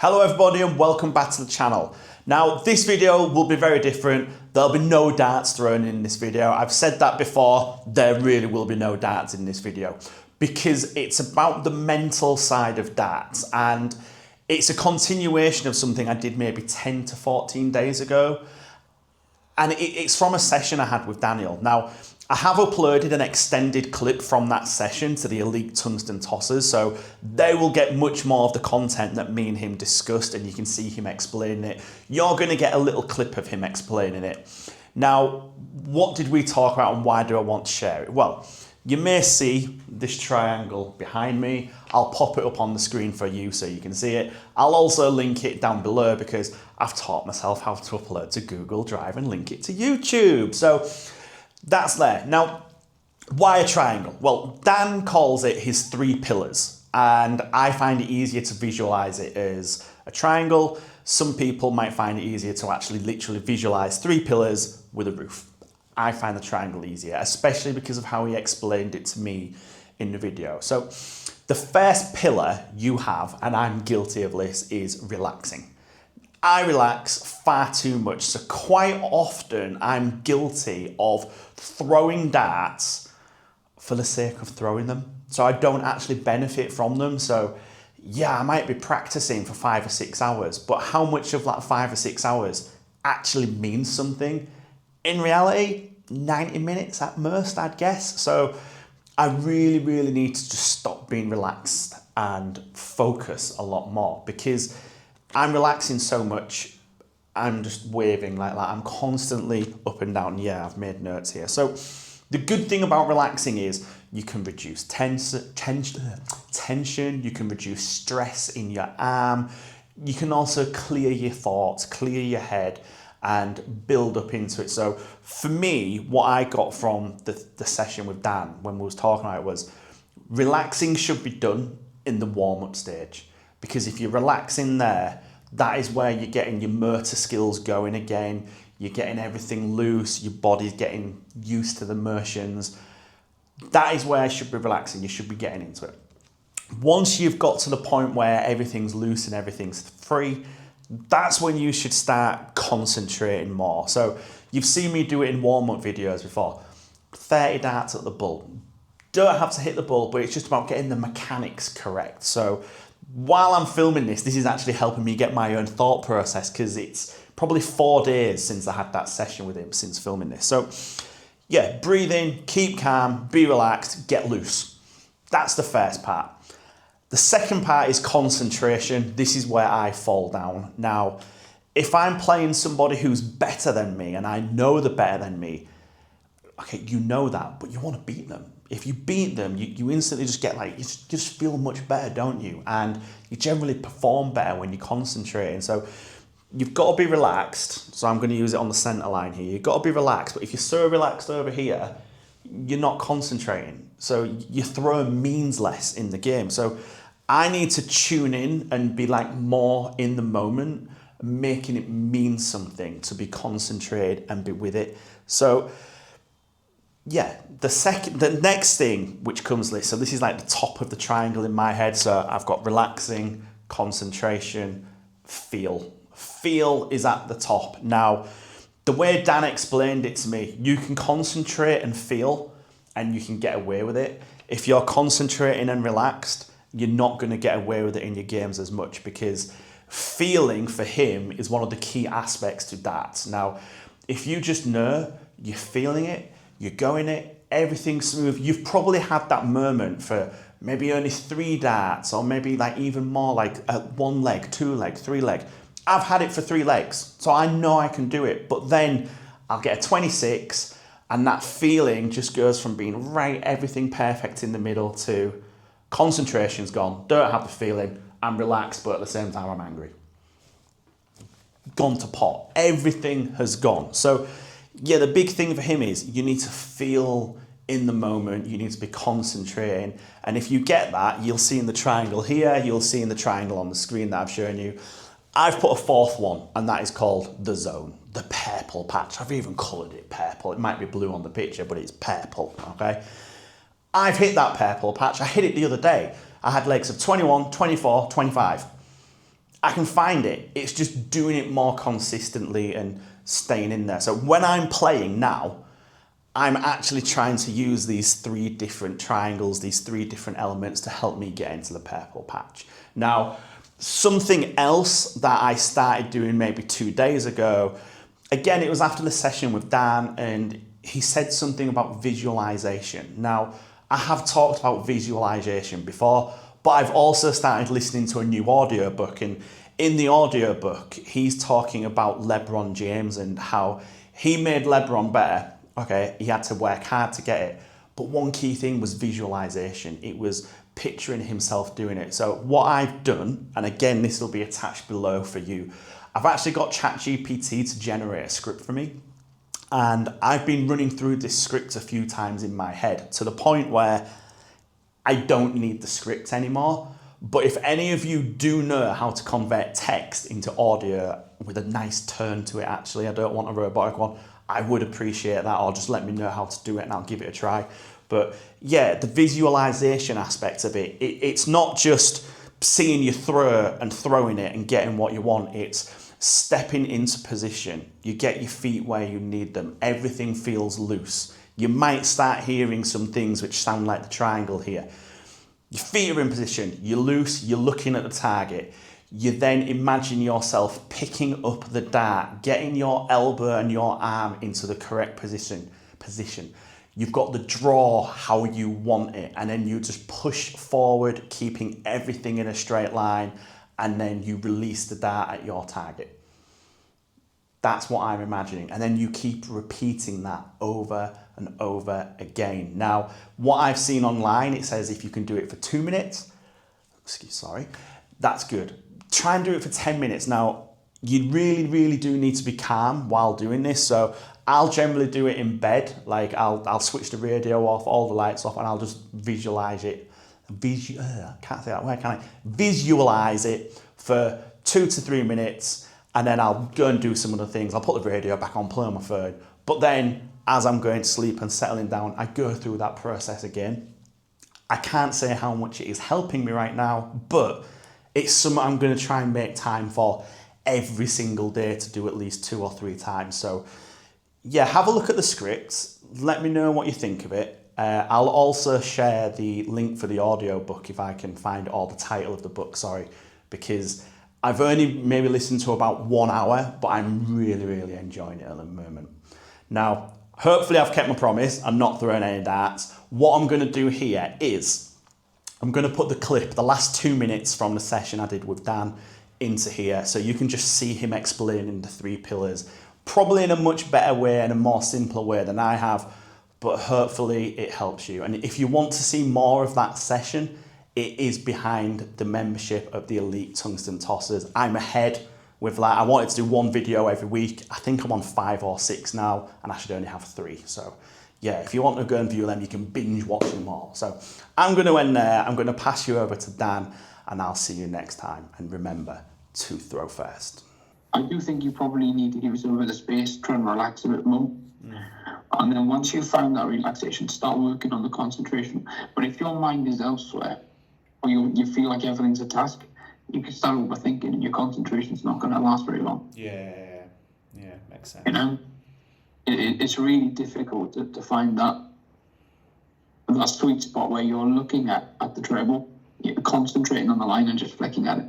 Hello everybody and welcome back to the channel. Now this video will be very different. There'll be no darts thrown in this video. I've said that before, there really will be no darts in this video because it's about the mental side of darts and it's a continuation of something I did maybe 10 to 14 days ago. And it's from a session I had with Daniel. Now, I have uploaded an extended clip from that session to the Elite Tungsten Tossers, so they will get much more of the content that me and him discussed, and you can see him explaining it. You're going to get a little clip of him explaining it. Now, what did we talk about and why do I want to share it? Well, you may see this triangle behind me. I'll pop it up on the screen for you so you can see it. I'll also link it down below because I've taught myself how to upload to Google Drive and link it to YouTube. So that's there. Now, why a triangle? Well, Dan calls it his 3 pillars, and I find it easier to visualize it as a triangle. Some people might find it easier to actually literally visualize 3 pillars with a roof. I find the triangle easier, especially because of how he explained it to me in the video. So the first pillar you have, and I'm guilty of this, is relaxing. I relax far too much, so quite often I'm guilty of throwing darts for the sake of throwing them. So I don't actually benefit from them. So yeah, I might be practicing for 5 or 6 hours, but how much of that 5 or 6 hours actually means something? In reality, 90 minutes at most, I'd guess. So I really need to just stop being relaxed and focus a lot more because I'm relaxing so much, I'm just waving like that. I'm constantly up and down. Yeah, I've made notes here. So the good thing about relaxing is you can reduce tension, you can reduce stress in your arm. You can also clear your thoughts, clear your head and build up into it. So for me, what I got from the session with Dan when we was talking about it was relaxing should be done in the warm-up stage. Because if you're relaxing there, that is where you're getting your motor skills going again. You're getting everything loose. Your body's getting used to the motions. That is where you should be relaxing. You should be getting into it. Once you've got to the point where everything's loose and everything's free, that's when you should start concentrating more. So you've seen me do it in warm-up videos before. 30 darts at the bull. Don't have to hit the bull, but it's just about getting the mechanics correct. So while I'm filming this is actually helping me get my own thought process because it's probably 4 days since I had that session with him since filming this. So yeah, breathe in, keep calm, be relaxed, get loose. That's the first part. The second part is concentration. This is where I fall down. Now, if I'm playing somebody who's better than me and I know they're better than me, okay, you know that, but you want to beat them. If you beat them, you instantly just get like, you just feel much better, don't you? And you generally perform better when you're concentrating. So you've got to be relaxed. So I'm going to use it on the center line here. You've got to be relaxed, but if you're so relaxed over here, you're not concentrating. So your throw means less in the game. So I need to tune in and be like more in the moment, making it mean something to be concentrated and be with it. So yeah, the next thing which comes list, so this is like the top of the triangle in my head. So I've got relaxing, concentration, feel. Feel is at the top. Now, the way Dan explained it to me, you can concentrate and feel and you can get away with it. If you're concentrating and relaxed, you're not going to get away with it in your games as much because feeling for him is one of the key aspects to darts. Now, if you just know you're feeling it, you're going it, everything's smooth. You've probably had that moment for maybe only 3 darts or maybe like even more like 1 leg, 2 leg, 3 leg. I've had it for 3 legs, so I know I can do it. But then I'll get a 26 and that feeling just goes from being right, everything perfect in the middle to concentration's gone, don't have the feeling, I'm relaxed, but at the same time I'm angry. Gone to pot. Everything has gone. So yeah, the big thing for him is you need to feel in the moment, you need to be concentrating. And if you get that, you'll see in the triangle here, you'll see in the triangle on the screen that I've shown you. I've put a 4th one, and that is called the zone, the purple patch. I've even coloured it purple. It might be blue on the picture, but it's purple, okay? I've hit that purple patch. I hit it the other day. I had legs of 21, 24, 25. I can find it. It's just doing it more consistently and staying in there. So when I'm playing now, I'm actually trying to use these 3 different triangles, these 3 different elements to help me get into the purple patch. Now, something else that I started doing maybe 2 days ago, again, it was after the session with Dan, and he said something about visualization. Now, I have talked about visualization before, but I've also started listening to a new audiobook, and in the audiobook, he's talking about LeBron James and how he made LeBron better. Okay, he had to work hard to get it, but one key thing was visualization. It was picturing himself doing it. So what I've done, and again, this will be attached below for you, I've actually got ChatGPT to generate a script for me. And I've been running through this script a few times in my head to the point where I don't need the script anymore. But if any of you do know how to convert text into audio with a nice turn to it, actually, I don't want a robotic one, I would appreciate that, or just let me know how to do it and I'll give it a try. But yeah, the visualization aspect of it, it's not just seeing you throw and throwing it and getting what you want. It's stepping into position. You get your feet where you need them. Everything feels loose. You might start hearing some things which sound like the triangle here. Your feet are in position, you're loose, you're looking at the target. You then imagine yourself picking up the dart, getting your elbow and your arm into the correct position. You've got the draw how you want it, and then you just push forward, keeping everything in a straight line, and then you release the dart at your target. That's what I'm imagining. And then you keep repeating that over and over again. Now, what I've seen online, it says if you can do it for 2 minutes, that's good. Try and do it for 10 minutes. Now, you really, really do need to be calm while doing this. So I'll generally do it in bed. Like I'll switch the radio off, all the lights off, and I'll just visualize it. Can't say that word, can I? Visualize it for 2 to 3 minutes, and then I'll go and do some other things. I'll put the radio back on, play on my phone. But then as I'm going to sleep and settling down, I go through that process again. I can't say how much it is helping me right now, but it's something I'm going to try and make time for every single day to do at least 2 or 3 times. So yeah, have a look at the scripts. Let me know what you think of it. I'll also share the link for the audio book if I can find, or the title of the book, sorry, because I've only maybe listened to about 1 hour, but I'm really, really enjoying it at the moment. Now, hopefully I've kept my promise. I'm not throwing any darts. What I'm going to do here is I'm going to put the clip, the last 2 minutes from the session I did with Dan, into here, so you can just see him explaining the 3 pillars, probably in a much better way and a more simpler way than I have, but hopefully it helps you. And if you want to see more of that session, it is behind the membership of the Elite Tungsten Tossers. I'm ahead with that. I wanted to do 1 video every week. I think I'm on 5 or 6 now, and I should only have 3. So yeah, if you want to go and view them, you can binge watch them all. So I'm going to end there. I'm going to pass you over to Dan, and I'll see you next time. And remember to throw first. I do think you probably need to give yourself a bit of space, try and relax a bit more. And then once you've found that relaxation, start working on the concentration. But if your mind is elsewhere, or you feel like everything's a task, you can start overthinking, and your concentration's not going to last very long. Yeah, makes sense. You know, it's really difficult to find that sweet spot where you're looking at the treble, you're concentrating on the line and just flicking at it.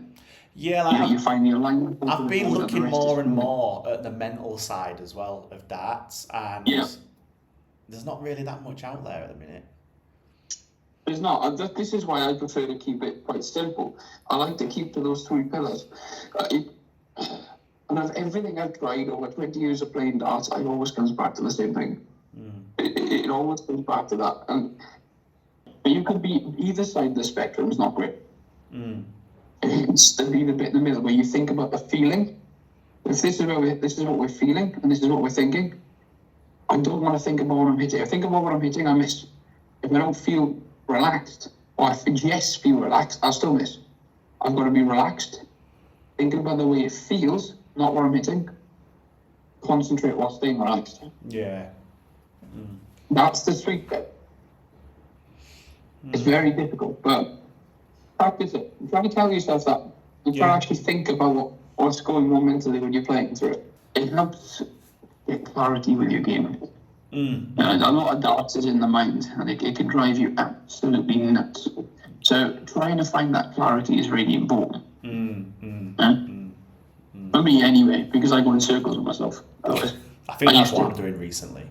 Yeah, like you find the alignment. I've been looking more and more at the mental side as well of darts, and there's not really that much out there at the minute. There's not. This is why I prefer to keep it quite simple. I like to keep to those 3 pillars. And of everything I've tried over 20 years of playing darts, it always comes back to the same thing. It always comes back to that. And you could be either side of the spectrum is not great. It's to be the bit in the middle where you think about the feeling. If this is what we're feeling and this is what we're thinking, I don't want to think about what I'm hitting. I think about what I'm hitting, I miss. If I don't feel relaxed, or if I just feel relaxed, I'll still miss. I've got to be relaxed. Think about the way it feels, not what I'm hitting. Concentrate while staying relaxed. Yeah. That's the sweet bit. It's very difficult, but practice it. Try to tell yourself that You can actually think about what's going on mentally when you're playing through it. It helps get clarity with your game. A lot of darts is in the mind, and it can drive you absolutely nuts. So trying to find that clarity is really important. For me, anyway, because I go in circles with myself. I think that's what I'm doing recently.